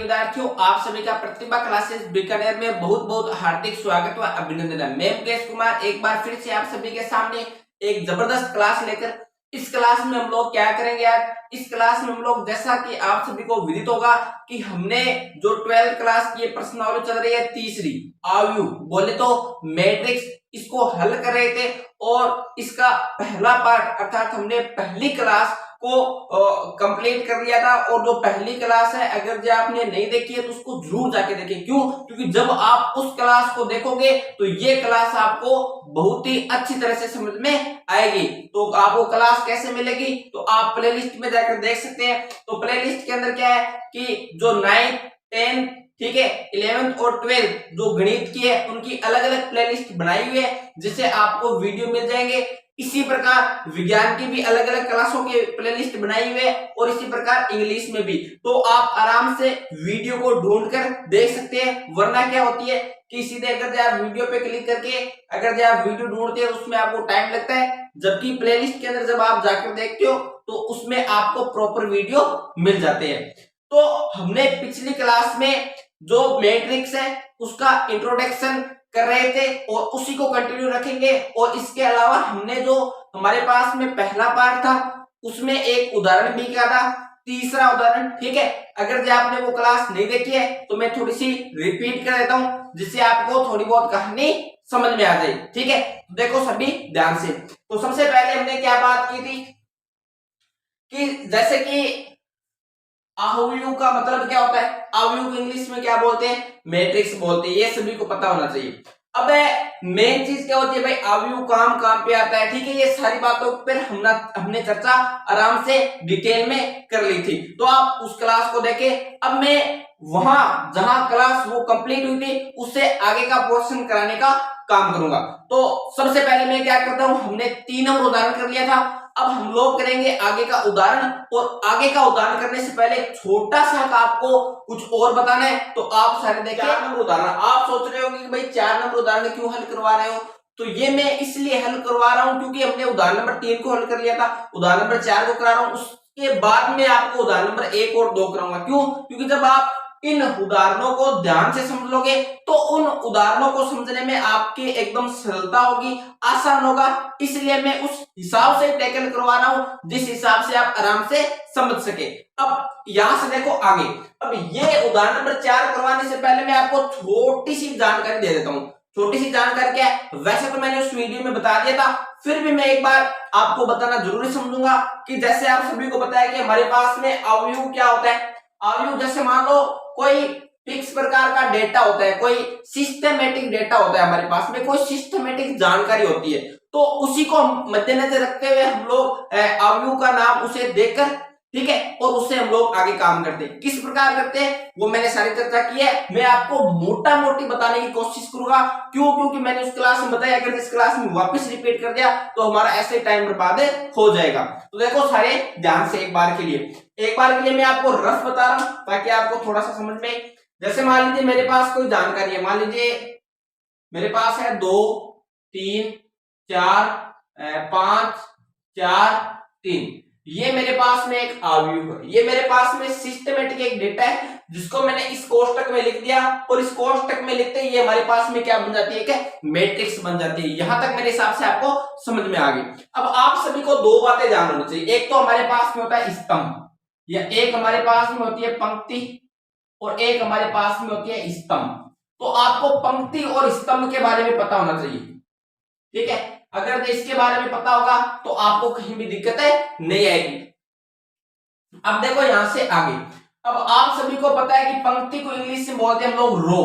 विद्यार्थियों, आप सभी का प्रतिभा क्लासेस बीकानेर में बहुत बहुत हार्दिक स्वागत व अभिनंदन है। मैं मुकेश कुमार एक बार फिर से आप सभी के सामने एक जबरदस्त क्लास लेकर इस क्लास में हम लोग क्या करेंगे यार। इस क्लास में हम लोग, जैसा कि आप सभी को विदित होगा कि हमने जो 12th क्लास की प्रश्नावली चल रही है, तीसरी आयु बोले तो मैट्रिक्स, इसको हल कर रहे थे। और इसका पहला पार्ट अर्थात हमने पहली क्लास को कंप्लीट कर लिया था। और जो पहली क्लास है, अगर जो आपने नहीं देखी है तो उसको जरूर जाके देखें। क्यों? क्योंकि जब आप उस क्लास को देखोगे तो ये क्लास आपको बहुत ही अच्छी तरह से समझ में आएगी। तो आपको क्लास कैसे मिलेगी, तो आप प्लेलिस्ट में जाकर देख सकते हैं। तो प्लेलिस्ट के अंदर क्या है कि जो 9th 10th ठीक है 11th और 12th जो गणित की है उनकी अलग अलग प्लेलिस्ट बनाई हुई है, जिससे आपको वीडियो मिल जाएंगे। इसी प्रकार विज्ञान की भी अलग अलग क्लासों की प्लेलिस्ट बनाई हुई है और इसी प्रकार इंग्लिश में भी। तो आप आराम से वीडियो को ढूंढकर देख सकते हैं। वरना क्या होती है कि सीधे अगर आप वीडियो पे क्लिक करके अगर आप वीडियो ढूंढते हैं तो उसमें आपको टाइम लगता है, जबकि प्लेलिस्ट के अंदर जब आप जाकर देखते हो तो उसमें आपको प्रॉपर वीडियो मिल जाते हैं। तो हमने पिछली क्लास में जो मैट्रिक्स है उसका इंट्रोडक्शन कर रहे थे और उसी को कंटिन्यू रखेंगे। और इसके अलावा हमने जो हमारे पास में पहला पार्ट था उसमें एक उदाहरण भी किया था, तीसरा उदाहरण। ठीक है, अगर जो आपने वो क्लास नहीं देखी है तो मैं थोड़ी सी रिपीट कर देता हूं, जिससे आपको थोड़ी बहुत कहानी समझ में आ जाए। ठीक है, तो देखो सभी ध्यान से। तो सबसे पहले हमने क्या बात की थी कि जैसे कि अवयव का मतलब क्या होता है, अवयव को इंग्लिश में क्या बोलते हैं, मैट्रिक्स बोलते हैं। ये सभी को पता होना चाहिए। अब मेन चीज क्या होती है भाई, अवयव काम पे आता है। ठीक है, ये सारी बातों पर हमने चर्चा आराम से डिटेल में कर ली थी, तो आप उस क्लास को देखें। अब मैं वहां जहां क्लास वो कंप्लीट हुई थी उससे आगे का पोर्शन कराने का काम करूंगा। तो सबसे पहले मैं क्या करता हूं, हमने 3 नंबर उदाहरण कर लिया था। अब हम लोग करेंगे आगे का उदाहरण। और आगे का उदाहरण करने से पहले छोटा सा आपको कुछ और बताना है, तो आप सारे देखिए। 4 नंबर उदाहरण, आप सोच रहे होंगे कि भाई 4 नंबर उदाहरण क्यों हल करवा रहे हो, तो ये मैं इसलिए हल करवा रहा हूं क्योंकि हमने उदाहरण नंबर 3 को हल कर लिया था, उदाहरण नंबर 4 को करा रहा हूं, उसके बाद में आपको उदाहरण नंबर 1 और 2 कराऊंगा। क्यों? क्योंकि जब आप इन उदाहरणों को ध्यान से समझ लोगे तो उन उदाहरणों को समझने में आपकी एकदम सरलता होगी, आसान होगा। इसलिए मैं उस हिसाब से टैकल करवा रहा हूं जिस हिसाब से आप आराम से समझ सके। अब यहां से देखो आगे। अब ये उदाहरण नंबर 4 करवाने से पहले मैं आपको छोटी सी जानकारी दे देता हूं। छोटी सी जानकारी क्या है, वैसे तो मैंने उस वीडियो में बता दिया था, फिर भी मैं एक बार आपको बताना जरूरी समझूंगा कि जैसे आप सभी को पता है कि हमारे पास में अवयव क्या होता है। अवयव जैसे मान लो कोई फिक्स प्रकार का डेटा होता है, कोई सिस्टमेटिक डेटा होता है, हमारे पास में कोई सिस्टमेटिक जानकारी होती है, तो उसी को मद्देनजर रखते हुए हम लोग अवयव का नाम उसे देकर, ठीक है, और उससे हम लोग आगे काम करते हैं। किस प्रकार करते हैं वो मैंने सारी चर्चा की है, मैं आपको मोटा मोटी बताने की कोशिश करूंगा। क्यों? क्योंकि मैंने उस क्लास में बताया, अगर इस क्लास में वापस रिपीट कर दिया तो हमारा ऐसे टाइम बर्बाद हो जाएगा। तो देखो सारे ध्यान से, एक बार के लिए मैं आपको रफ बता रहा हूं ताकि आपको थोड़ा सा समझ में। जैसे मान लीजिए मेरे पास कोई जानकारी है, मान लीजिए मेरे पास है 2 3 4 5 4 3, ये मेरे पास में एक अवयव है। ये मेरे पास में सिस्टमेटिक एक डेटा है जिसको मैंने इस कोष्टक में लिख दिया, और इस कोष्टक में लिखते ही ये हमारे पास में क्या बन जाती है, क्या मैट्रिक्स बन जाती है। यहां तक मेरे हिसाब से आपको समझ में आ गई। अब आप सभी को 2 बातें ध्यान होनी चाहिए। एक तो हमारे पास में होता है स्तंभ, या एक हमारे पास में होती है पंक्ति, और एक हमारे पास में होती है स्तंभ। तो आपको पंक्ति और स्तंभ के बारे में पता होना चाहिए। ठीक है, अगर इसके बारे में पता होगा तो आपको कहीं भी दिक्कतें नहीं आएगी। अब देखो यहां से आगे। अब आप सभी को पता है कि पंक्ति को इंग्लिश में बोलते हैं हम लोग रो,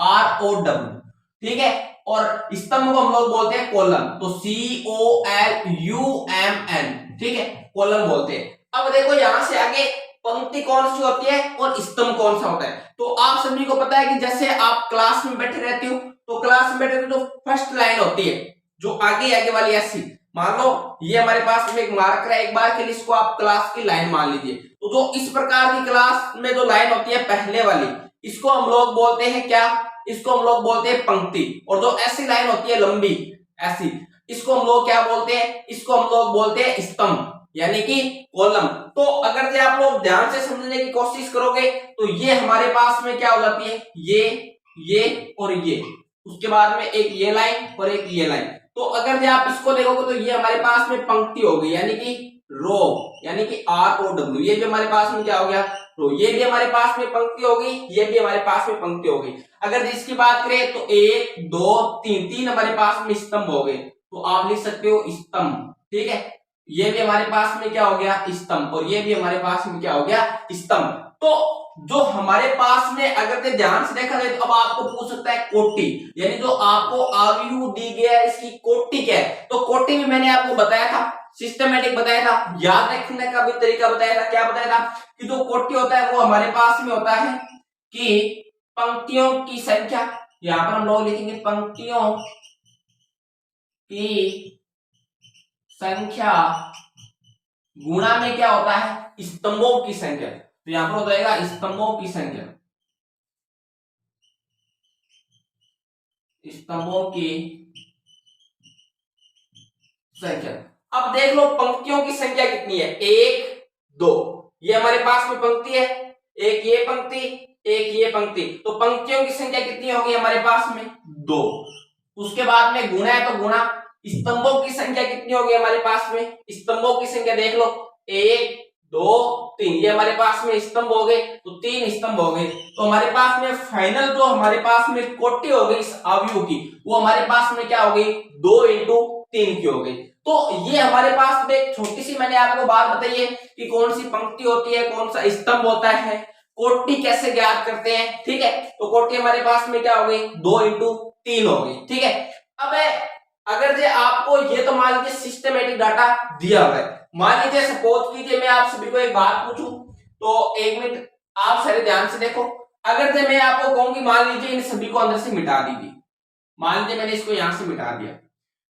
ROW, ठीक है, और स्तंभ को हम लोग बोलते हैं कॉलम, तो COLUMN, ठीक है, कॉलम बोलते हैं। अब देखो यहां से आगे पंक्ति कौन सी होती है और स्तंभ कौन सा होता है। तो आप सभी को पता है कि जैसे आप क्लास में बैठे रहते हो, तो क्लास में बैठे तो फर्स्ट लाइन होती है जो आगे वाली ऐसी, मान लो ये हमारे पास में एक मार्कर है, एक बार के लिए इसको आप क्लास की लाइन मान लीजिए। तो जो इस प्रकार की क्लास में जो लाइन होती है पहले वाली, इसको हम लोग बोलते हैं क्या, इसको हम लोग बोलते हैं पंक्ति। और जो ऐसी लाइन होती है लंबी ऐसी, इसको हम लोग क्या बोलते हैं, इसको हम लोग बोलते हैं स्तंभ, यानी कि कॉलम। तो अगर जो आप लोग ध्यान से समझने की कोशिश करोगे तो ये हमारे पास में क्या हो जाती है, ये और ये, उसके बाद में एक ये लाइन और एक ये लाइन। तो अगर जो आप इसको देखोगे तो ये हमारे पास में पंक्ति हो गई, यानी कि रो, यानी कि ROW, ये भी हमारे पास में क्या हो गया, रो। ये भी हमारे पास में पंक्ति हो गई, ये भी हमारे पास में पंक्ति हो गई। अगर इसकी बात करें तो 1 2 3 तीन हमारे पास में स्तंभ हो गए, तो आप लिख सकते हो स्तंभ, ठीक है। ये भी हमारे पास में क्या हो गया, स्तंभ, और ये भी हमारे पास में क्या हो गया, स्तंभ। तो जो हमारे पास में अगर से ध्यान से देखा जाए तो अब आपको पूछ सकता है कोटि, यानी जो आपको आयु दी गया है इसकी कोटि क्या है। तो कोटि भी मैंने आपको बताया था, सिस्टमेटिक बताया था, याद रखने का भी तरीका बताया था। क्या बताया था कि जो कोटि होता है वो हमारे पास में होता है कि पंक्तियों की संख्या, यहां पर हम लोग लिखेंगे पंक्तियों की संख्या गुणा में क्या होता है, स्तंभों की संख्या। तो यहां पर हो जाएगा स्तंभों की संख्या, स्तंभों की संख्या। अब देख लो पंक्तियों की संख्या कितनी है, 1 2, ये हमारे पास में पंक्ति है, एक ये पंक्ति, एक ये पंक्ति, तो पंक्तियों की संख्या कितनी होगी हमारे पास में, 2। उसके बाद में गुणा है तो गुणा, स्तंभों की संख्या कितनी होगी हमारे पास में, स्तंभों की संख्या देख लो 1 2 3, ये हमारे पास में स्तंभ हो गए, तो 3 स्तंभ हो गए। तो हमारे पास में फाइनल जो हमारे पास में कोटि हो गई इस अवयव की, वो हमारे पास में क्या हो गई, 2 × 3 की हो गई। तो ये हमारे पास में एक छोटी सी मैंने आपको बात बताई है कि कौन सी पंक्ति होती है, कौन सा स्तंभ होता है, कोटि कैसे ज्ञात करते हैं, ठीक है। तो कोटि हमारे पास में क्या हो गई, 2 × 3 हो गई, ठीक है। अब अगर जे आपको ये तो मान लीजिए सिस्टमेटिक डाटा दिया हुआ है, मान लीजिए सपोज कीजिए मैं आप सभी को एक बात पूछूं, तो 1 मिनट आप सारे ध्यान से देखो। अगर जे मैं आपको कहूं कि मान लीजिए इन सभी को अंदर से मिटा दीजिए, मान लीजिए मैंने इसको यहां से मिटा दिया,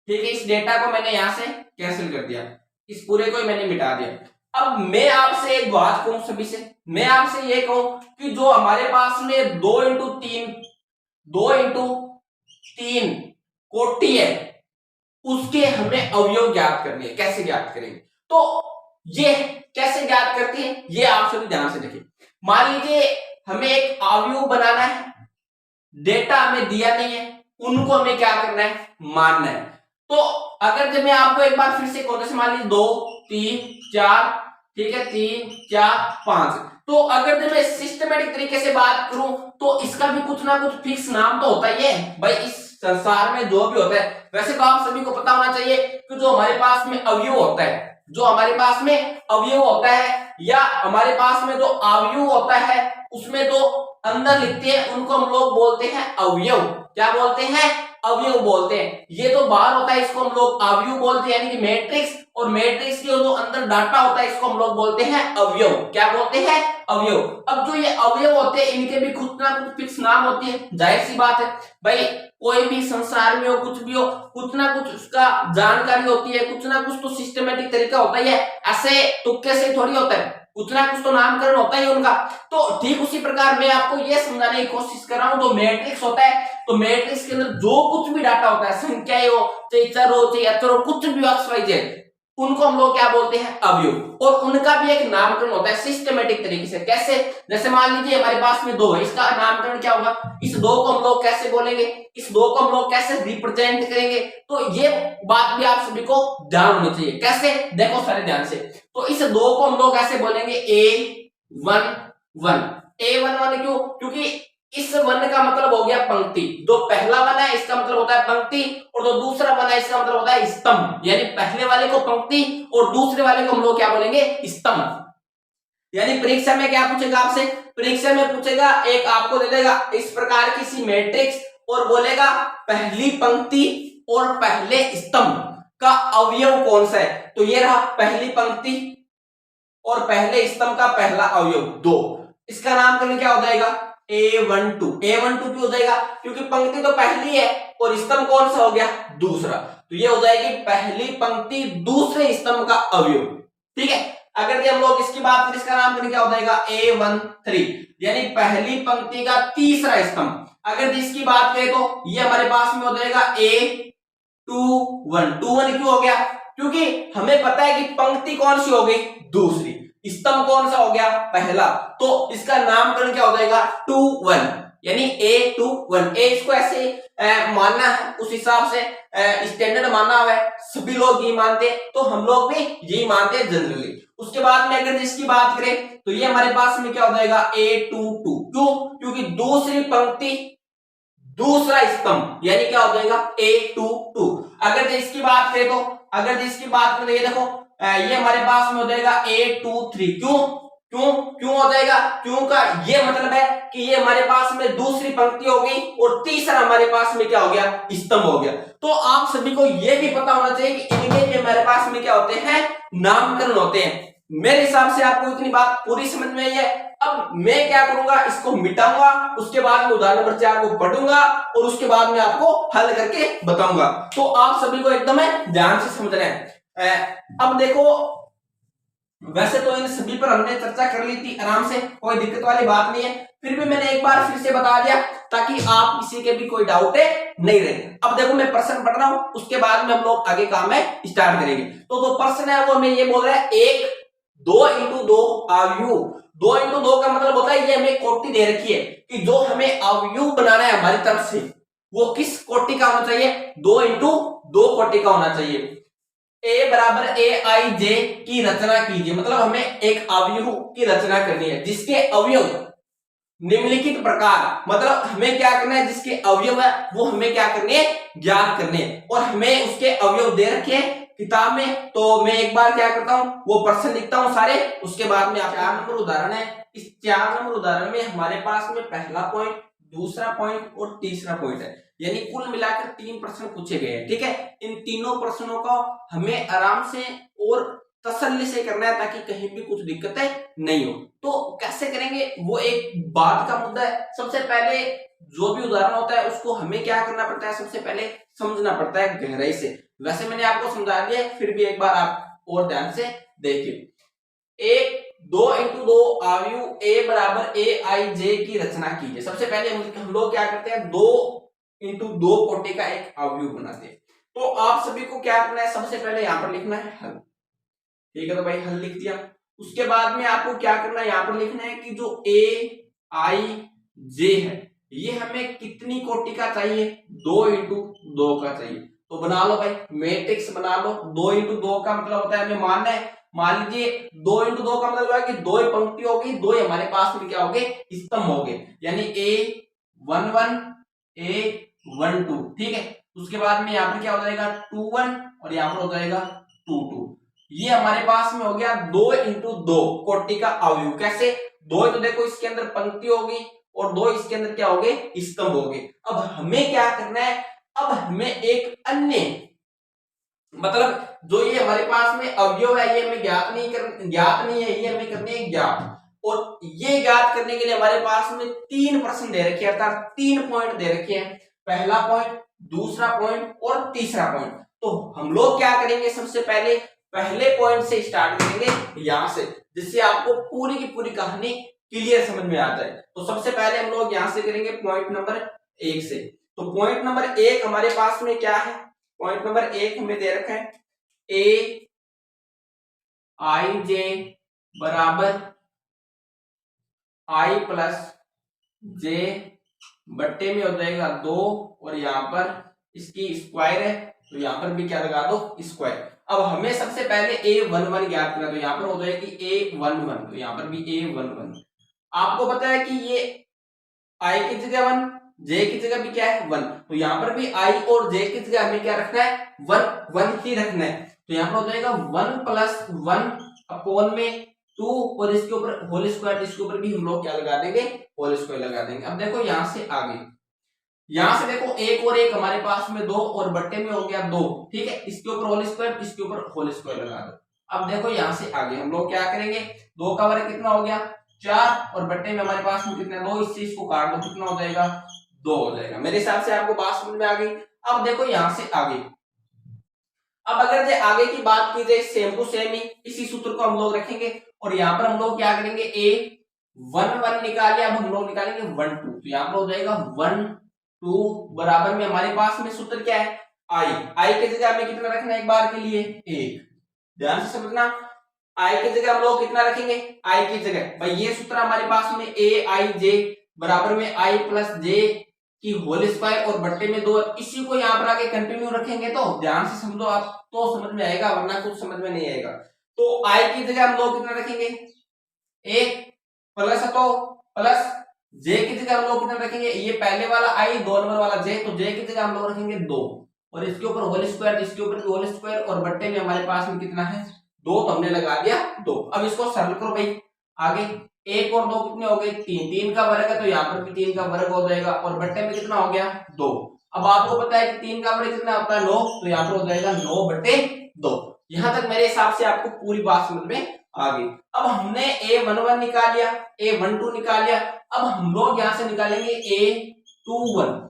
ठीक है, इस डेटा को मैंने यहां से कैंसिल कर दिया, इस पूरे को मैंने मिटा दिया। अब मैं आपसे एक बात कहूं सभी से, मैं आपसे ये कहूं कि जो हमारे पास में 2 × 3 कोटि है, उसके हमें अवयव ज्ञात करने हैं। कैसे ज्ञात करेंगे, तो ये कैसे ज्ञात करते हैं ये आप सभी ध्यान से देखिए। मान लीजिए हमें एक अवयव बनाना है, डेटा हमें दिया नहीं है, उनको हमें क्या करना है, मानना है। तो अगर जब मैं आपको एक बार फिर से कौन से मान लीजिए 2 3 4, ठीक है, 3 4 5, तो अगर जब मैं सिस्टमेटिक तरीके से बात करूं तो इसका भी कुछ ना कुछ फिक्स नाम तो होता ही है भाई। इस संसार में जो भी होता है, वैसे तो आप सभी को पता होना चाहिए कि जो हमारे पास में अवयव होता है, जो हमारे पास में अवयव होता है या हमारे पास में जो अवयव होता है उसमें जो अंदर लिखते हैं उनको हम लोग बोलते हैं अवयव। क्या बोलते हैं, अवयव बोलते हैं। ये तो बाहर होता है इसको हम लोग अवयव बोलते हैं, यानी कि मैट्रिक्स, और मैट्रिक्स के जो अंदर डाटा होता है इसको हम लोग बोलते हैं अवयव। क्या बोलते हैं, अवयव। अब जो ये अवयव होते हैं इनके भी कुछ ना कुछ फिक्स नाम होती है, जाहिर सी बात है भाई, कोई भी संसार में हो कुछ भी हो, कुछ ना कुछ उसका जानकारी होती है, कुछ ना कुछ तो सिस्टमेटिक तरीका होता ही है, ऐसे तुक्के से थोड़ी होता है, कुछ ना कुछ तो नामकरण होता है उनका। तो ठीक उसी प्रकार मैं आपको यह समझाने की कोशिश कर रहा हूं, जो मैट्रिक्स होता है, तो मैट्रिक्स के अंदर जो कुछ भी डाटा होता है, संख्याएं हो, चाहे चर हो, चाहे अक्षर हो, कुछ भी XYZ, उनको हम लोग क्या बोलते हैं, अवयव। और उनका भी एक नामकरण होता है सिस्टमेटिक तरीके से। कैसे, जैसे मान लीजिए हमारे पास में 2 है, इसका नामकरण क्या होगा, इस 2 को हम लोग कैसे बोलेंगे, इस 2 को हम लोग कैसे रिप्रेजेंट करेंगे, तो ये बात भी आप सभी को ध्यान होनी चाहिए। कैसे, देखो सारे ध्यान से, तो इस 2 को हम लोग ऐसे बोलेंगे A11। A11 क्यों, क्योंकि इस वन का मतलब हो गया पंक्ति, जो पहला वन है इसका मतलब होता है पंक्ति, और जो दूसरा वन है इसका मतलब होता है स्तंभ। यानी पहले वाले को पंक्ति और दूसरे वाले को हम लोग क्या बोलेंगे, स्तंभ। यानी परीक्षा में क्या पूछेगा आपसे, परीक्षा में पूछेगा, एक आपको दे देगा इस प्रकार की सी मैट्रिक्स और बोलेगा पहली पंक्ति और पहले स्तंभ का अवयव कौन सा है, तो ये रहा पहली पंक्ति और पहले स्तंभ का पहला अवयव 2, इसका नामकरण क्या हो जाएगा, A12। A12 क्यों हो जाएगा, क्योंकि पंक्ति तो पहली है और स्तंभ कौन सा हो गया, दूसरा, तो ये हो जाएगी पहली पंक्ति दूसरे स्तंभ का अवयव। ठीक है, अगर हम लोग इसकी बात करें, इसका नामकरण क्या हो जाएगा, A13, यानी पहली पंक्ति का तीसरा स्तंभ। अगर इसकी बात करें तो ये हमारे पास में हो जाएगा A21। 21 क्यों हो गया, क्योंकि हमें पता है कि पंक्ति कौन सी हो गई, दूसरी, स्तंभ कौन सा हो गया, पहला, तो इसका नामकरण क्या हो जाएगा, 2 1, यानी A 2 1। ए इसको ऐसे मानना है, उस हिसाब से स्टैंडर्ड माना हुआ है, सभी लोग ये मानते हैं, तो हम लोग भी यही मानते हैं जनरली। उसके बाद में अगर इसकी बात करें तो ये हमारे पास में क्या हो जाएगा, A 2 2, क्यों, क्योंकि दूसरी पंक्ति दूसरा स्तंभ, यानी क्या हो जाएगा A 2 2। अगर इसकी बात करें तो, अगर इसकी बात करें, ये देखो ये हमारे पास में हो जाएगा A 2 3, क्यों क्यों क्यों हो जाएगा, क्यों का ये मतलब है कि ये हमारे पास में दूसरी पंक्ति हो गई और तीसरा हमारे पास में क्या हो गया, स्तंभ हो गया। तो आप सभी को ये भी पता होना चाहिए कि इनके भी हमारे पास में क्या होते हैं, नामकरण होते हैं। मेरे हिसाब से आपको इतनी बात पूरी समझ में आई है। अब मैं क्या करूंगा, इसको मिटाऊंगा, उसके बाद में उदाहरण नंबर 4 को पढ़ूंगा और उसके बाद में आपको हल करके बताऊंगा। तो आप सभी को एकदम ध्यान से समझना है। अब देखो, वैसे तो इन सभी पर हमने चर्चा कर ली थी आराम से, कोई दिक्कत वाली बात नहीं है, फिर भी मैंने एक बार फिर से बता दिया ताकि आप किसी के भी कोई डाउट नहीं रहे। अब देखो मैं प्रश्न पढ़ रहा हूं, उसके बाद में हम लोग आगे काम है स्टार्ट करेंगे। तो जो प्रश्न है वो हमें ये बोल रहा है, एक 2 इंटू 2 अवयव, 2 इंटू 2 का मतलब होता है ये हमें कोटि दे रखी है कि जो हमें अवयव बनाना है हमारी तरफ से वो किस कोटि का होना चाहिए, 2 इंटू 2 कोटि का होना चाहिए। ए बराबर ए आई जे की रचना कीजिए, मतलब हमें एक अवयव की रचना करनी है जिसके अवयव निम्नलिखित प्रकार, मतलब हमें क्या करना है, जिसके अवयव है वो हमें क्या करने हैं, ज्ञात करने हैं, और हमें उसके अवयव दे रखे हैं किताब में। तो मैं एक बार क्या करता हूं, वो प्रश्न लिखता हूं सारे, उसके बाद में 4 नंबर उदाहरण है। इस 4 नंबर उदाहरण में हमारे पास में पहला पॉइंट, दूसरा पॉइंट और तीसरा पॉइंट है, यानी कुल मिलाकर 3 प्रश्न पूछे गए हैं। ठीक है, इन तीनों प्रश्नों को हमें आराम से और तसल्ली से करना है ताकि कहीं भी कुछ दिक्कतें नहीं हो। तो कैसे करेंगे वो एक बात का मुद्दा है। सबसे पहले जो भी उदाहरण होता है उसको हमें क्या करना पड़ता है, सबसे पहले समझना पड़ता है गहराई से। वैसे मैंने आपको समझा दिया, फिर भी एक बार आप और ध्यान से देखिए। एक 2 इंटू 2 अवयव ए बराबर ए आई जे की रचना कीजिए। सबसे पहले हम लोग क्या करते हैं, 2 इंटू 2 कोटि का एक अवयव बनाते हैं। तो आप सभी को क्या करना है, सबसे पहले यहां पर लिखना है हल। ठीक है, तो भाई हल लिख दिया। उसके बाद में आपको क्या करना है, यहां पर लिखना है कि जो ए आई जे है ये हमें कितनी कोटि का चाहिए, 2 इंटू 2 का चाहिए। तो बना लो भाई, मैट्रिक्स बना लो। 2 इंटू 2 का मतलब होता है हमें मानना है, मान लीजिए 2 इंटू 2 का मतलब है कि 2 ही पंक्ति होगी, 2 ही हमारे पास में क्या हो गए, स्तंभ हो गए, यानी A11 A12। ठीक है, उसके बाद में यहाँ पर क्या हो जाएगा 21 और यहाँ पर हो जाएगा 22। ये हमारे पास में हो गया 2 इंटू 2 कोटि का अवयव। कैसे, 2 तो देखो इसके अंदर पंक्ति होगी और 2 इसके अंदर क्या हो गए, स्तंभ हो गए। अब हमें क्या करना है, अब हमें एक अन्य, मतलब जो ये हमारे पास में अवयव है ये हमें ज्ञात नहीं है, ये हमें करने हैं ज्ञात। और ये ज्ञात करने के लिए हमारे पास में 3 प्रश्न दे रखे हैं, अर्थात 3 पॉइंट दे रखे हैं, पहला पॉइंट, दूसरा पॉइंट और तीसरा पॉइंट। तो हम लोग क्या करेंगे, सबसे पहले पहले पॉइंट से स्टार्ट करेंगे यहां से, जिससे आपको पूरी की पूरी कहानी क्लियर समझ में आ जाए। तो सबसे पहले हम लोग यहां से करेंगे पॉइंट नंबर 1 से। तो पॉइंट नंबर 1 हमारे पास में क्या है, पॉइंट नंबर 1 हमें दे रखा है ए आई जे बराबर आई प्लस जे बट्टे में हो जाएगा 2 और यहाँ पर इसकी स्क्वायर है, तो यहाँ पर भी क्या लगा दो, स्क्वायर। अब हमें सबसे पहले A11 ज्ञात करना, तो यहाँ पर हो जाएगी A11, तो यहाँ पर भी A11। आपको पता है कि ये I की जगह 1, J की जगह भी क्या है 1, तो यहाँ पर भी I और J की जगह हमें क्या रखना है, 1 ही रखना है। तो यहाँ पर हो जाएगा 1 प्लस 1 अपॉन में 2 और इसके ऊपर होल स्क्वायर, इसके ऊपर भी हम लोग क्या लगा देंगे, होल स्क्वायर लगा देंगे। अब देखो यहां से आगे, यहां से देखो 1 और 1 हमारे पास में 2 और बट्टे में हो गया 2। ठीक है, इसके ऊपर होल स्क्वायर, इसके ऊपर होल स्क्वायर लगा दो। अब देखो यहां से आगे हम लोग क्या करेंगे, 2 का वर्ग कितना हो गया 4 और बट्टे में हमारे पास में कितना 2, इससे इसको काट दो, कितना हो जाएगा 2 हो जाएगा। मेरे हिसाब से आपको बात समझ में आ गई। अब देखो यहां से आगे, अब अगर ये आगे की बात की जाए सेम टू सेम ही इसी सूत्र को हम लोग रखेंगे और यहाँ पर हम लोग क्या करेंगे, A11 निकाले, अब हम लोग निकालेंगे 12, तो यहाँ पर हो जाएगा 12 बराबर में हमारे पास में सूत्र क्या है, I की जगह हमें कितना रखना है एक बार के लिए 1। ध्यान से समझना, आई की जगह हम लोग कितना रखेंगे, आई की जगह भाई ये सूत्र हमारे पास में ए आई जे बराबर में आई प्लस जे की होल स्क्वायर और बट्टे में 2, इसी को यहाँ पर आगे कंटिन्यू रखेंगे तो ध्यान से समझो आप तो समझ में आएगा, वरना कुछ समझ में नहीं आएगा। तो आई की जगह हम लोग कितना रखेंगे, एक प्लस तो प्लस जे की जगह हम लोग कितना रखेंगे, ये पहले वाला आई 2 नंबर वाला जे, तो जे की जगह हम लोग रखेंगे 2 और इसके ऊपर होल स्क्वायर, इसके ऊपर भी होल स्क्वायर और बट्टे में हमारे पास में कितना है 2, तो हमने लगा दिया 2। अब इसको सरल करो भाई, आगे 1 और 2 कितने हो गए 3, 3 का वर्ग है तो यहाँ पर भी 3 का वर्ग हो जाएगा और बट्टे में कितना हो गया 2। अब आपको पता है कि 3 का वर्ग कितना होता है 9, तो यहाँ पर हो जाएगा 9/2। यहां तक मेरे हिसाब से आपको पूरी बात समझ में आ गई। अब हमने A11 निकाल लिया, A12 निकाल लिया, अब हम लोग यहां से निकालेंगे A21,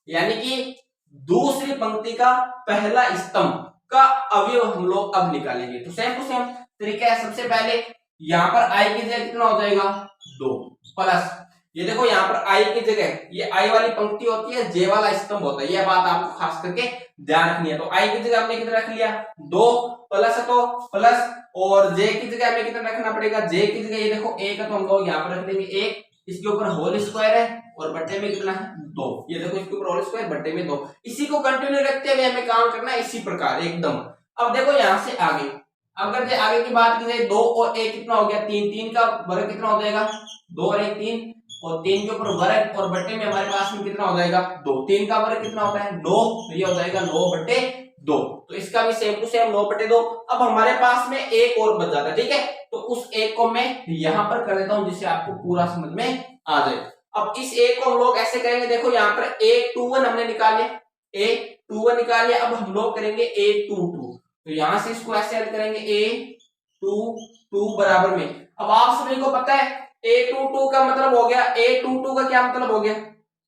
यानी कि दूसरी पंक्ति का पहला स्तंभ का अवयव हम लोग अब निकालेंगे। तो सेम टू सेम तरीका है, सबसे पहले यहाँ पर आई की जगह कितना हो जाएगा 2 प्लस, ये देखो यहाँ पर आई की जगह ये आई वाली पंक्ति होती है, जे वाला स्तंभ होता है, यह बात आपको खास करके ध्यान रखनी है। तो आई की जगह हमने कितना रख लिया 2 प्लस, तो प्लस और जे की जगह हमें कितना रखना पड़ेगा, जे की जगह ये देखो 1 है तो हम लोग यहाँ पर रख देंगे 1, इसके ऊपर होल स्क्वायर है और बट्टे में कितना है 2, ये देखो इसके ऊपर होल स्क्वायर बट्टे में 2, इसी को कंटिन्यू रखते हुए हमें काम करना है इसी प्रकार एकदम। अब देखो यहाँ से आगे, अगर आगे की बात की जाए 2 और 1 कितना हो गया 3, 3 का वर्ग कितना हो जाएगा 2 और 1 3, और 3 के ऊपर वर्ग और बट्टे में हमारे पास में कितना हो जाएगा 2, 3 का वर्ग कितना होता है 9, तो ये हो जाएगा 9/2, तो इसका भी सेम टू सेम 9/2। अब हमारे पास में एक और बच जाता है, ठीक है, तो उस एक को मैं यहां पर कर देता हूं जिससे आपको पूरा समझ में आ जाए। अब इस एक को हम लोग ऐसे करेंगे, देखो यहाँ पर A21 हमने निकाल लिया, A21 निकाल लिया, अब हम लोग करेंगे A22, तो यहां से इसको ऐसे ऐड करेंगे A22 बराबर में, अब आप सभी को पता है A22 का मतलब हो गया, A22 का क्या मतलब हो गया,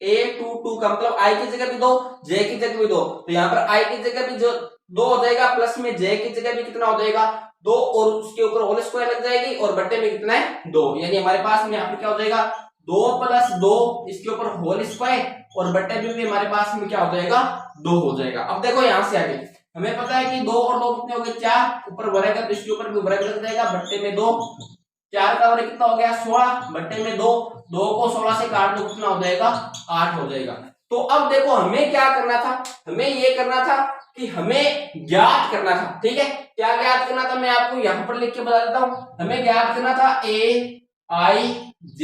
A22 का मतलब I की जगह भी 2 J की जगह भी 2, तो यहाँ पर I की जगह भी जो 2 हो जाएगा प्लस में J की जगह भी कितना हो जाएगा 2 और उसके ऊपर होल स्क्वायर लग जाएगी और बट्टे में कितना है 2, यानी हमारे पास में यहाँ पर क्या हो जाएगा 2 + 2 इसके ऊपर होल स्क्वायर और बट्टे में भी हमारे पास में क्या हो जाएगा 2 हो जाएगा। अब देखो यहाँ से आगे हमें पता है कि 2 और 2 कितने हो गए 4, ऊपर वर्ग है तो इसके ऊपर भी वर्ग लग जाएगा, बट्टे में 2, 4 का वर्ग कितना हो गया 16 बट्टे में 2, 2 को 16 से काट दो कितना हो जाएगा 8 हो जाएगा। तो अब देखो हमें क्या करना था, हमें ये करना था कि हमें ज्ञात करना था, ठीक है, क्या ज्ञात करना था मैं आपको यहाँ पर लिख के बता देता हूँ। हमें ज्ञात करना था AIJ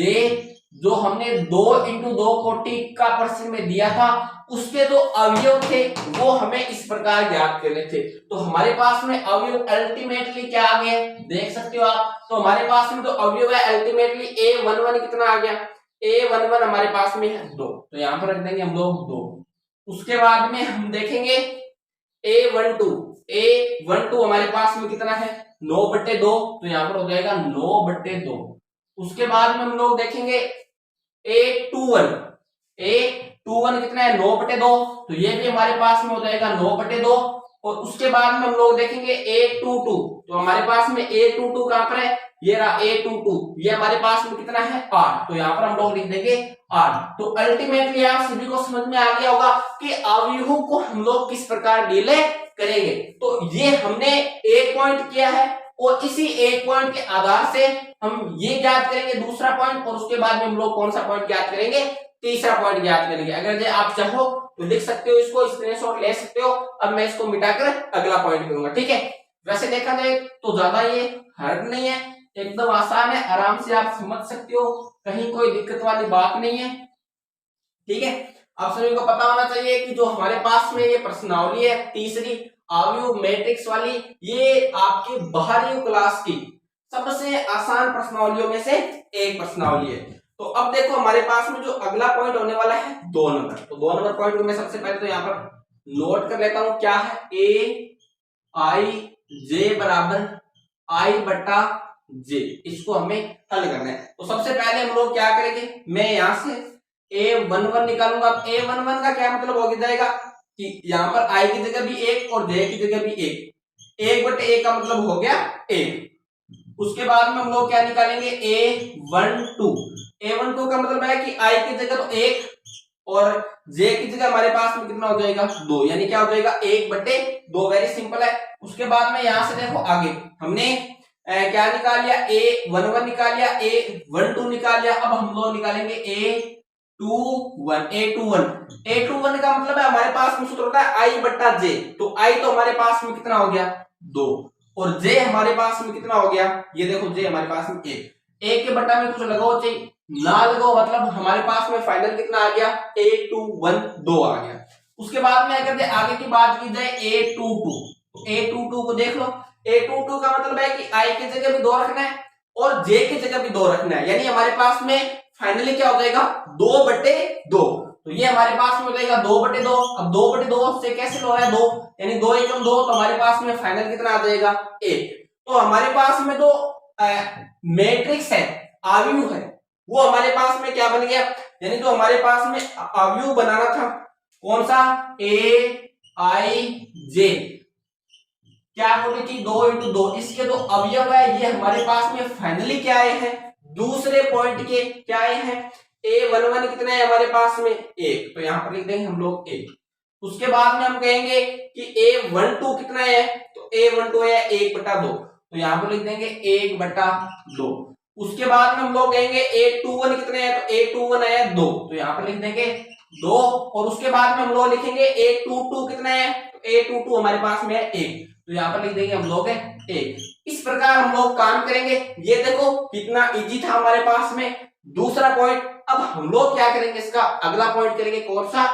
जो हमने 2 × 2 कोटि का प्रश्न में दिया था, उसके जो अवयव थे वो हमें इस प्रकार ज्ञात करने थे। तो हमारे पास में अवयव अल्टीमेटली क्या आ गया देख सकते हो आप, तो हमारे पास में जो अवयव है अल्टीमेटली A11 कितना आ गया, A11 हमारे पास में है 2, तो यहाँ पर रख देंगे हम लोग 2। उसके बाद में हम देखेंगे A12 हमारे पास में कितना है 9/2, तो यहाँ पर हो जाएगा 9/2। उसके बाद में हम लोग देखेंगे A21 कितना है 9/2, तो ये भी हमारे पास में हो जाएगा 9/2। और उसके बाद में हम लोग देखेंगे A22, तो हमारे पास में A22 कहां पर है, ये रहा A22, ये हमारे पास में कितना है 8, तो यहाँ पर हम लोग लिख देंगे 8। तो अल्टीमेटली आप सभी को समझ में आ गया होगा कि अवयवों को हम लोग किस प्रकार डील करेंगे। तो ये हमने एक पॉइंट किया है और इसी एक पॉइंट के आधार से हम ये ज्ञात करेंगे दूसरा पॉइंट, और उसके बाद में हम लोग कौन सा पॉइंट ज्ञात करेंगे, तीसरा पॉइंट ज्ञात करेंगे। अगर जो आप चाहो तो लिख सकते हो, इसको स्क्रीनशॉट ले सकते हो। अब मैं इसको मिटाकर अगला पॉइंट करूंगा, ठीक है। वैसे देखा जाए तो ज्यादा ये हार्ड नहीं है, एकदम आसान है, आराम से आप समझ सकते हो, कहीं कोई दिक्कत वाली बात नहीं है, ठीक है। आप सभी को पता होना चाहिए कि जो हमारे पास में ये प्रश्नावली है तीसरी अवयव मैट्रिक्स वाली, ये आपकी 12वीं क्लास की सबसे आसान प्रश्नावलियों में से एक प्रश्नावली है। तो अब देखो हमारे पास में जो अगला पॉइंट होने वाला है 2 नंबर, तो 2 नंबर पॉइंट को मैं सबसे पहले तो यहाँ पर नोट कर लेता हूं, क्या है AIJ बराबर I/J, इसको हमें हल करना है। तो सबसे पहले हम लोग क्या करेंगे, मैं यहाँ से A11 निकालूंगा। A11 का क्या मतलब हो जाएगा कि यहाँ पर I की जगह भी 1 और J की जगह भी 1, 1/1 का मतलब हो गया 1। उसके बाद में हम लोग क्या निकालेंगे A12 का मतलब है कि I की जगह तो 1 और J की जगह हमारे पास में कितना हो जाएगा 2, यानी क्या हो जाएगा 1/2, वेरी सिंपल है। उसके बाद में यहाँ से देखो आगे हमने क्या निकाल लिया, A11 निकाल लिया, A12 निकाल लिया। अब हम लोग निकालेंगे A21 का मतलब है हमारे पास में सूत्र होता है I बट्टा J। तो I तो हमारे पास में कितना हो गया 2 और J हमारे पास में कितना हो गया, ये देखो J हमारे पास में 1 के बट्टा में कुछ लगाओ चाहिए ना लगाओ, मतलब हमारे पास में फाइनल कितना आ गया A21 2 आ गया। उसके बाद में अगर आगे की बात की जाए A22, तो A22 को देख लो, A22 का मतलब है कि I की जगह भी 2 रखना है और J की जगह भी 2 रखना है, यानी हमारे पास में फाइनली क्या हो जाएगा 2/2। तो ये हमारे पास में हो जाएगा 2/2। अब 2/2 से कैसे हो रहा है 2, यानी 2 एकम 2, तो हमारे पास में फाइनल कितना आ जाएगा 1। तो हमारे पास में जो मैट्रिक्स है अवयव है वो हमारे पास में क्या बन गया, यानी जो हमारे पास में अवयव बनाना था कौन सा AIJ, क्या बोले कि 2 × 2, इसके जो अवयव है ये हमारे पास में फाइनली क्या आए हैं दूसरे पॉइंट के क्या आए हैं A11 कितना है हमारे पास में 1, तो यहां पर लिख देंगे हम लोग 1। उसके बाद में हम कहेंगे कि A12 कितना है, तो A12 है 1/2, तो यहां पर लिख देंगे 1/2। उसके बाद में हम लोग कहेंगे A21 कितने हैं, तो A21 है 2, तो यहां पर लिख देंगे 2। और उसके बाद में हम लोग लिखेंगे A22 कितना है, तो A22 हमारे पास में है 1, तो यहां पर लिख देंगे हम लोग 1। इस प्रकार हम लोग काम करेंगे। ये देखो कितना इजी था हमारे पास में दूसरा पॉइंट। अब हम लोग क्या करेंगे, इसका अगला पॉइंट करेंगे कौन सा,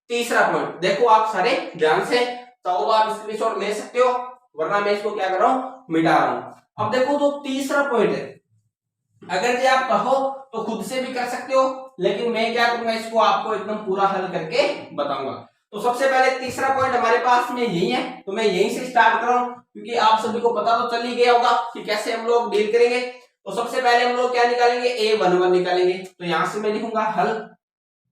तीसरा पॉइंट। देखो आप सारे ध्यान से, चाहो तो आप स्क्रीनशॉट ले सकते हो, वरना मैं इसको क्या कर रहा हूं मिटा रहा हूं। अब देखो जो तीसरा पॉइंट है, अगर ये आप कहो तो खुद से भी कर सकते हो, लेकिन मैं क्या करूंगा इसको आपको एकदम पूरा हल करके बताऊंगा। तो सबसे पहले तीसरा पॉइंट हमारे पास में यही है, तो मैं यहीं से स्टार्ट कर रहा हूं, क्योंकि आप सभी को पता तो चल ही गया होगा कि कैसे हम लोग डील करेंगे। तो सबसे पहले हम लोग क्या निकालेंगे A11 निकालेंगे, तो यहां से मैं लिखूंगा हल,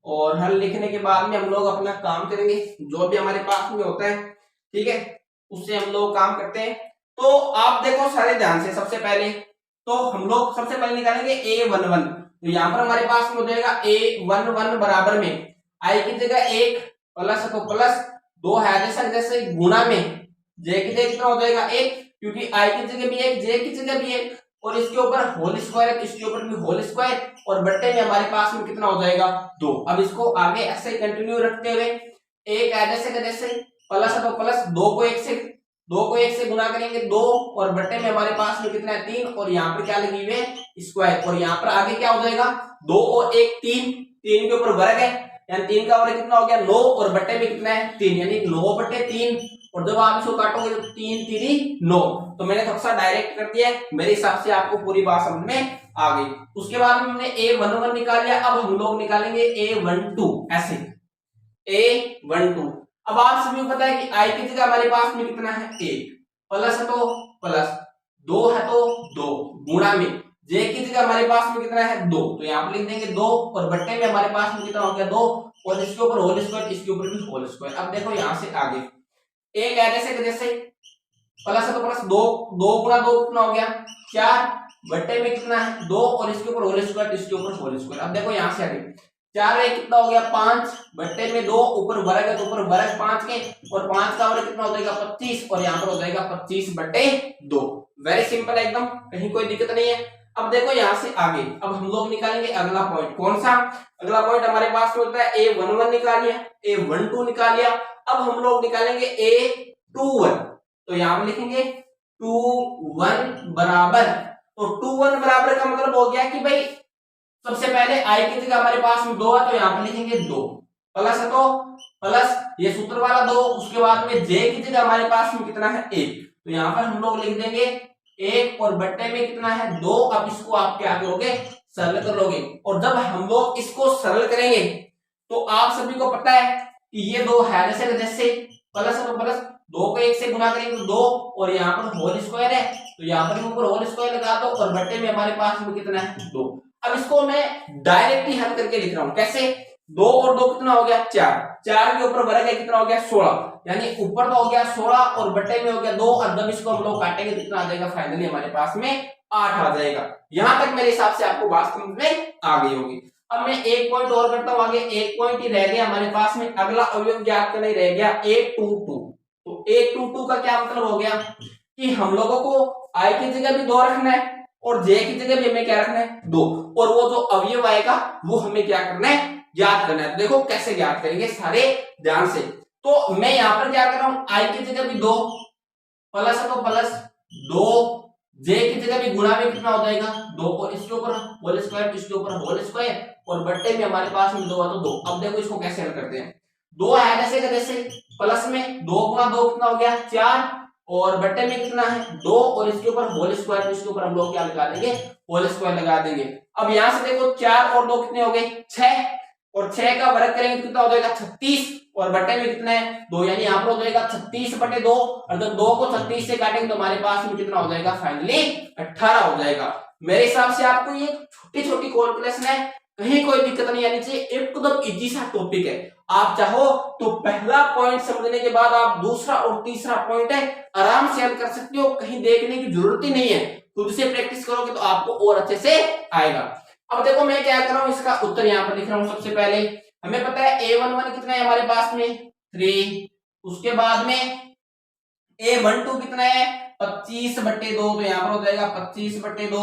और हल लिखने के बाद में हम लोग अपना काम करेंगे जो भी हमारे पास में होता है, ठीक है, उससे हम लोग काम करते हैं। तो आप देखो सारे ध्यान से, सबसे पहले तो हम लोग सबसे पहले निकालेंगे A11, तो यहां पर हमारे पास में हो जाएगा A11 बराबर में I की जगह 1 प्लस तो प्लस 2 है जैसा जैसे गुणा में J की जगह कितना हो जाएगा 1, क्योंकि I की जगह भी 1 J की जगह भी 1, और इसके ऊपर होल स्क्वायर है, इसके ऊपर भी होल स्क्वायर, और बट्टे में हमारे पास में कितना हो जाएगा 2। अब इसको आगे ऐसे कंटिन्यू रखते हुए एक जैसे का जैसे प्लस है तो प्लस 2 को 1 से गुना करेंगे 2, और बट्टे में हमारे पास में कितना है 3, और यहाँ पर क्या लगी हुई है स्क्वायर, और यहाँ पर आगे क्या हो जाएगा 2 और 1 3, 3 के ऊपर वर्ग है, यानी 3 का वर्ग कितना हो गया 9, और बट्टे में कितना है 3, यानी 9/3, और जब आप इसको काटोगे तो 3 3 9। तो मैंने थोड़ा सा डायरेक्ट कर दिया है, मेरे हिसाब से आपको पूरी बात समझ में आ गई। उसके बाद में हमने A11 निकाल लिया, अब हम लोग निकालेंगे A12, ऐसे A12। अब आप सभी को पता है कि I की जगह हमारे पास में कितना है 1, प्लस है तो प्लस, 2 है तो 2, गुणा में J की जगह हमारे पास में कितना है 2, तो यहाँ पर लिख देंगे 2, और बट्टे में हमारे पास में कितना हो गया 2, और इसके ऊपर होल स्क्वायर, इसके ऊपर भी होल स्क्वायर। अब देखो यहाँ से आगे एक जैसे जैसे प्लस है तो प्लस 2, 2 गुणा 2 कितना हो गया 4, बट्टे में कितना है 2, और इसके ऊपर होल स्क्वायर, इसके ऊपर होल स्क्वायर। अब देखो यहाँ से आगे 4 है कितना हो गया 5, बट्टे में 2, ऊपर वर्ग है तो ऊपर वर्ग 5 के, और 5 का वर्ग कितना हो जाएगा 25, और यहाँ पर हो जाएगा 25/2। वेरी सिंपल है एकदम, कहीं कोई दिक्कत नहीं है। अब देखो यहाँ से आगे अब हम लोग निकालेंगे अगला पॉइंट, कौन सा अगला पॉइंट हमारे पास में होता है A11 निकाल लिया, A12 निकाल लिया, अब हम लोग निकालेंगे A21, तो यहाँ पर लिखेंगे 21 बराबर, तो 21 बराबर का मतलब हो गया कि भाई सबसे पहले I की जगह हमारे पास में 2 है, तो यहाँ पर लिखेंगे 2, प्लस है तो प्लस ये सूत्र वाला 2, उसके बाद में J की जगह हमारे पास में कितना है 1, तो यहाँ पर हम लोग लिख देंगे 1, और बट्टे में कितना है 2। अब इसको आप क्या करोगे सरल कर लोगे, और जब हम लोग इसको सरल करेंगे तो आप सभी को पता है कि ये 2 है जैसे जैसे प्लस है तो प्लस, 2 को 1 से गुना करेंगे तो 2, और यहाँ पर होल स्क्वायर है तो यहाँ पर ऊपर होल स्क्वायर लगा दो, और बट्टे में हमारे पास में कितना है 2। अब इसको मैं डायरेक्टली हल करके लिख रहा हूं, कैसे 2 और 2 कितना हो गया 4, 4 के ऊपर वर्ग है कितना हो गया 16, यानी ऊपर तो हो गया 16 और बट्टे में हो गया 2, और जब इसको हम लोग काटेंगे तो कितना आ जाएगा फाइनली हमारे पास में 8 आ जाएगा। यहां तक मेरे हिसाब से आपको बात समझ में आ गई होगी। अब मैं एक पॉइंट और करता हूं आगे, एक पॉइंट ही रह गया हमारे पास में, अगला अवयव ज्ञात करना ही रह गया A22। तो A22 का क्या मतलब हो गया कि हम लोगों को आई की जगह भी 2 रखना है और जे की जगह भी हमें क्या रखना है 2, और वो जो अवयव आएगा वो हमें क्या करना है ज्ञात करना है। तो देखो कैसे ज्ञात करेंगे सारे ध्यान से। तो मैं यहां पर क्या कर रहा हूं, आई की जगह भी 2 प्लस है तो प्लस 2, जे की जगह भी गुणा में कितना हो जाएगा 2 और इसके ऊपर होल स्क्वायर, इसके ऊपर होल स्क्वायर और बट्टे में हमारे पास में 2 है तो 2। अब देखो इसको कैसे हल करते हैं, 2 है जैसे का जैसे प्लस में 2 गुणा 2 कितना हो गया 4 और बट्टे में कितना है 2 और इसके ऊपर होल स्क्वायर, तो इसके ऊपर हम लोग क्या लगा देंगे होल स्क्वायर लगा देंगे। अब यहां से देखो 4 और 2 कितने हो गए 6 और 6 का वर्ग करेंगे तो कितना हो जाएगा 36 और बट्टे में कितना है 2, यानी यहाँ पर हो जाएगा 36/2 और जब 2 को 36 से काटेंगे तो हमारे पास में कितना हो जाएगा फाइनली 18 हो जाएगा। मेरे हिसाब से आपको ये छोटी छोटी कैलकुलेशन है, कहीं कोई दिक्कत नहीं आनी चाहिए, एकदम इजी सा टॉपिक है। आप चाहो तो पहला पॉइंट समझने के बाद आप दूसरा और तीसरा पॉइंट है आराम से हल कर सकते हो, कहीं देखने की जरूरत ही नहीं है, खुद से प्रैक्टिस करोगे तो आपको और अच्छे से आएगा। अब देखो मैं क्या कर रहा हूं, इसका उत्तर यहाँ पर लिख रहा हूं। सबसे पहले हमें पता है a11 कितना है हमारे पास में 3, उसके बाद में a12 कितना है 25/2, तो यहाँ पर हो जाएगा 25/2।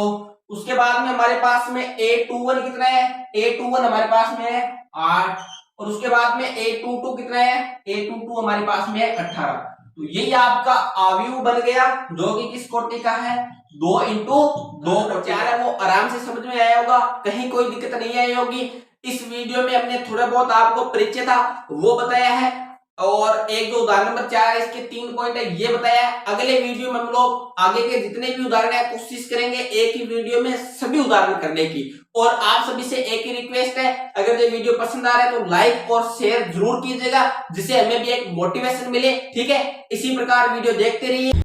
उसके बाद में हमारे पास में a21 कितना है, a21 हमारे पास में है 8 और उसके बाद में a22 कितना है, a22 हमारे पास में है 18। तो यही आपका अवयव बन गया जो कि किस कोटि का है 2 इंटू 2 कोटि है। वो आराम से समझ में आया होगा, कहीं कोई दिक्कत नहीं आई होगी। इस वीडियो में हमने थोड़ा बहुत आपको परिचय था वो बताया है और एक जो उदाहरण नंबर 4 इसके 3 पॉइंट है ये बताया है। अगले वीडियो में हम लोग आगे के जितने भी उदाहरण है कोशिश करेंगे एक ही वीडियो में सभी उदाहरण करने की। और आप सभी से एक ही रिक्वेस्ट है, अगर ये वीडियो पसंद आ रहा है तो लाइक और शेयर जरूर कीजिएगा जिससे हमें भी एक मोटिवेशन मिले। ठीक है, इसी प्रकार वीडियो देखते रहिए।